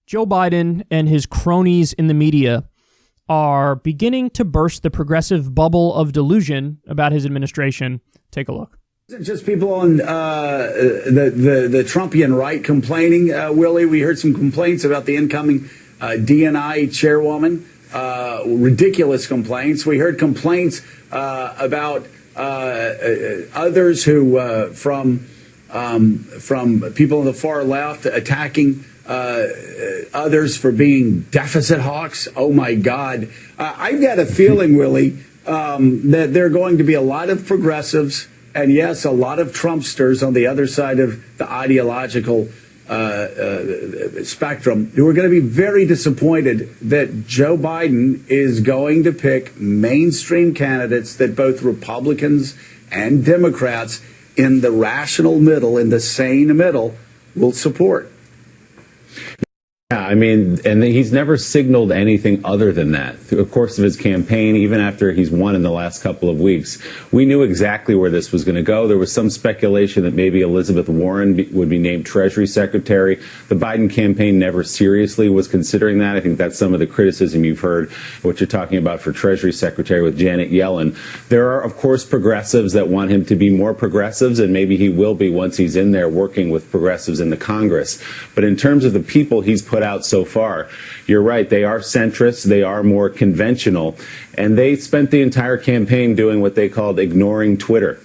Joe Biden and his cronies in the media are beginning to burst the progressive bubble of delusion about his administration. Take a look. Isn't just people on the Trumpian right complaining, Willie? We heard some complaints about the incoming DNI chairwoman, ridiculous complaints. We heard complaints about others who from people on the far left attacking others for being deficit hawks. Oh, my God. I've got a feeling, Willie, that there are going to be a lot of progressives and, yes, a lot of Trumpsters on the other side of the ideological spectrum who are going to be very disappointed that Joe Biden is going to pick mainstream candidates that both Republicans and Democrats in the rational middle, in the sane middle, will support. Yeah, I mean, and he's never signaled anything other than that through the course of his campaign, even after he's won in the last couple of weeks. We knew exactly where this was going to go. There was some speculation that maybe Elizabeth Warren would be named Treasury Secretary. The Biden campaign never seriously was considering that. I think that's some of the criticism you've heard, what you're talking about for Treasury Secretary with Janet Yellen. There are, of course, progressives that want him to be more progressives, and maybe he will be once he's in there working with progressives in the Congress. But in terms of the people he's put out so far, you're right. They are centrist. They are more conventional. And they spent the entire campaign doing what they called ignoring Twitter.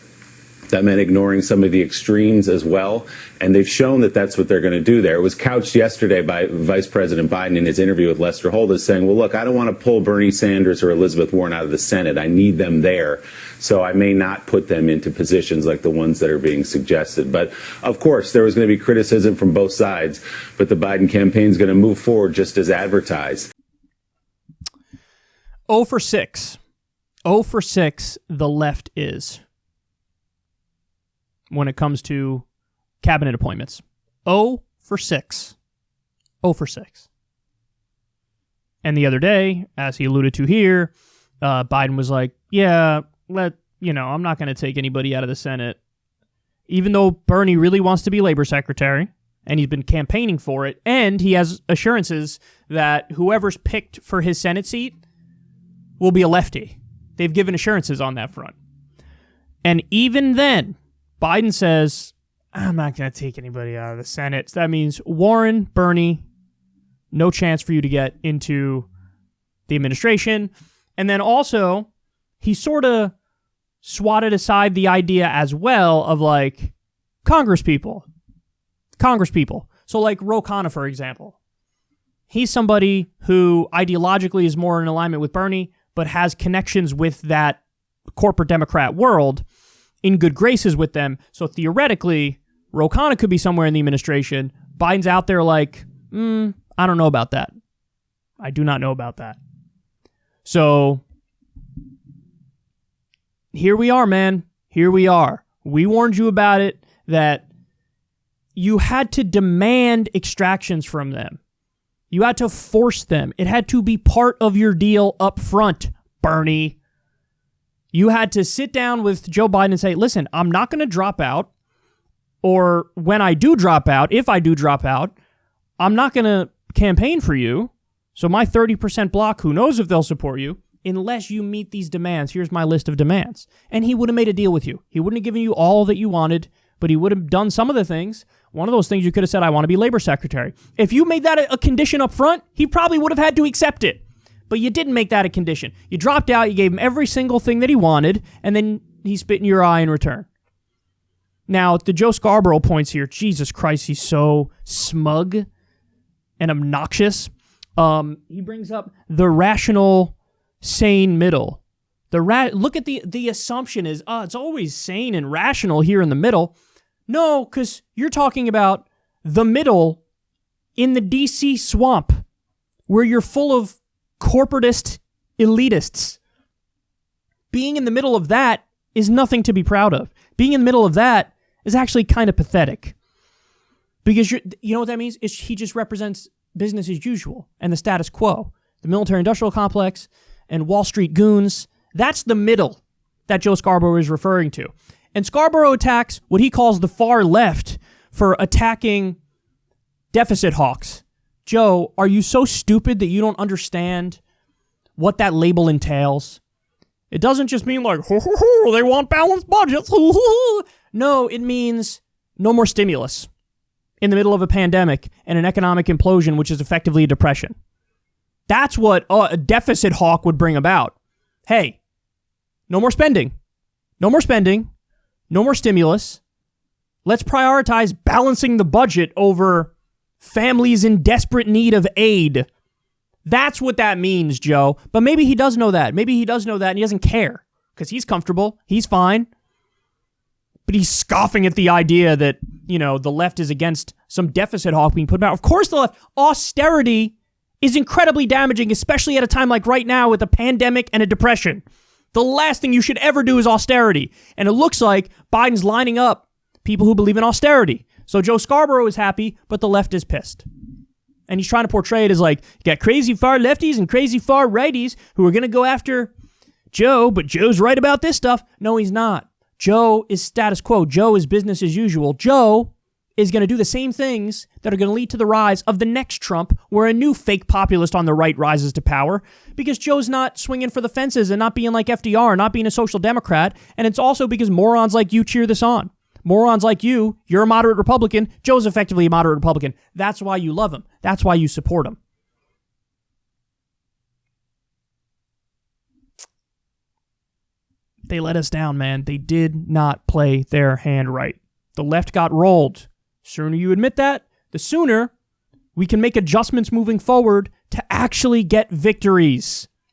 That meant ignoring some of the extremes as well. And they've shown that that's what they're going to do there. It was couched yesterday by Vice President Biden in his interview with Lester Holt as saying, well, look, I don't want to pull Bernie Sanders or Elizabeth Warren out of the Senate. I need them there. So I may not put them into positions like the ones that are being suggested. But, of course, there was going to be criticism from both sides. But the Biden campaign is going to move forward just as advertised. 0 for 6. 0 for 6, the left is, when it comes to cabinet appointments. 0 for 6. 0 for 6. And the other day, as he alluded to here, Biden was like, yeah, I'm not going to take anybody out of the Senate. Even though Bernie really wants to be labor secretary, and he's been campaigning for it, and he has assurances that whoever's picked for his Senate seat will be a lefty. They've given assurances on that front. And even then, Biden says, I'm not going to take anybody out of the Senate. So that means Warren, Bernie, no chance for you to get into the administration. And then also, he sort of swatted aside the idea as well of like Congress people. So like Ro Khanna, for example. He's somebody who ideologically is more in alignment with Bernie, but has connections with that corporate Democrat world, in good graces with them. So theoretically, Ro Khanna could be somewhere in the administration. Biden's out there like, I don't know about that. I do not know about that. So here we are, man. Here we are. We warned you about it, that you had to demand extractions from them. You had to force them. It had to be part of your deal up front, Bernie. You had to sit down with Joe Biden and say, listen, I'm not going to drop out. Or when I do drop out, if I do drop out, I'm not going to campaign for you. So my 30% block, who knows if they'll support you, unless you meet these demands. Here's my list of demands. And he would have made a deal with you. He wouldn't have given you all that you wanted, but he would have done some of the things. One of those things you could have said, I want to be labor secretary. If you made that a condition up front, he probably would have had to accept it. But you didn't make that a condition. You dropped out, you gave him every single thing that he wanted, and then he spit in your eye in return. Now, the Joe Scarborough points here, Jesus Christ, he's so smug and obnoxious. He brings up the rational, sane middle. Look at the assumption is, it's always sane and rational here in the middle. No, because you're talking about the middle in the DC swamp where you're full of corporatist elitists. Being in the middle of that is nothing to be proud of. Being in the middle of that is actually kind of pathetic. Because you know what that means? He just represents business as usual and the status quo. The military-industrial complex and Wall Street goons. That's the middle that Joe Scarborough is referring to. And Scarborough attacks what he calls the far left for attacking deficit hawks. Joe, are you so stupid that you don't understand what that label entails? It doesn't just mean like, they want balanced budgets. No, it means no more stimulus in the middle of a pandemic and an economic implosion, which is effectively a depression. That's what a deficit hawk would bring about. Hey, no more spending. No more spending. No more stimulus. Let's prioritize balancing the budget over families in desperate need of aid. That's what that means, Joe. But maybe he does know that. Maybe he does know that and he doesn't care because he's comfortable. He's fine. But he's scoffing at the idea that, the left is against some deficit hawk being put out. Of course, the left. Austerity is incredibly damaging, especially at a time like right now with a pandemic and a depression. The last thing you should ever do is austerity. And it looks like Biden's lining up people who believe in austerity. So Joe Scarborough is happy, but the left is pissed. And he's trying to portray it as like, you got crazy far lefties and crazy far righties who are going to go after Joe, but Joe's right about this stuff. No, he's not. Joe is status quo. Joe is business as usual. Joe is going to do the same things that are going to lead to the rise of the next Trump, where a new fake populist on the right rises to power, because Joe's not swinging for the fences and not being like FDR, not being a social democrat. And it's also because morons like you cheer this on. Morons like you're a moderate Republican. Joe's effectively a moderate Republican. That's why you love him. That's why you support him. They let us down, man. They did not play their hand right. The left got rolled. Sooner you admit that, the sooner we can make adjustments moving forward to actually get victories.